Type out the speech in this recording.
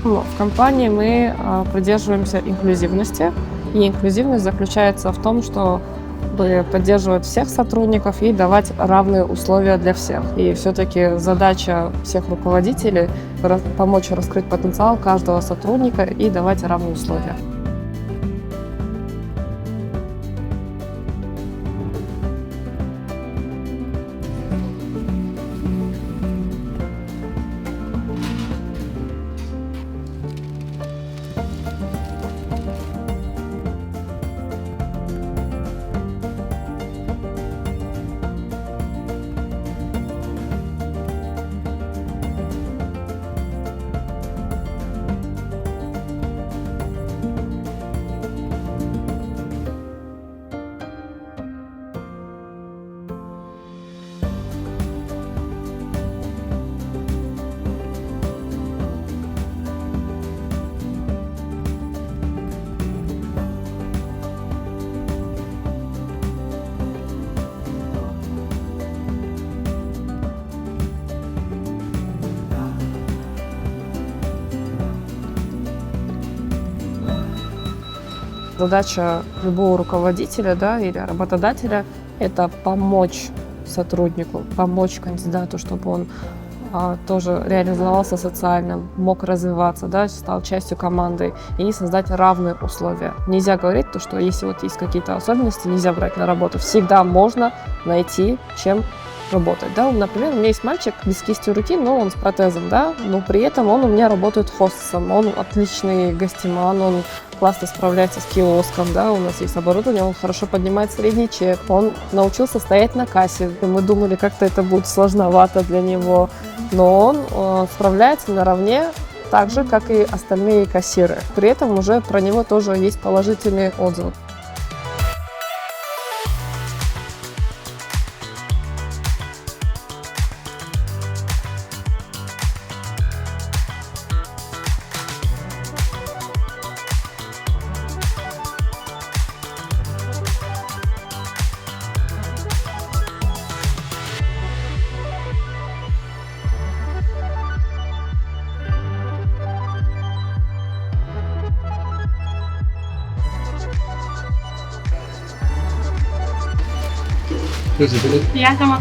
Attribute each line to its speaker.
Speaker 1: В компании мы придерживаемся инклюзивности, и инклюзивность заключается в том, что поддерживать всех сотрудников и давать равные условия для всех. И все-таки задача всех руководителей помочь раскрыть потенциал каждого сотрудника и давать равные условия. Задача любого руководителя, или работодателя – это помочь сотруднику, помочь кандидату, чтобы он тоже реализовался социально, мог развиваться, стал частью команды и создать равные условия. Нельзя говорить, что если есть какие-то особенности, нельзя брать на работу. Всегда можно найти, чем работать. Например, у меня есть мальчик без кисти руки, но он с протезом, но при этом он у меня работает хостесом, он отличный гостеман, он классно справляется с киоском, у нас есть оборудование, он хорошо поднимает средний чек, он научился стоять на кассе. Мы думали, как-то это будет сложновато для него, но он справляется наравне так же, как и остальные кассиры. При этом уже про него тоже есть положительные отзывы.
Speaker 2: Ya sama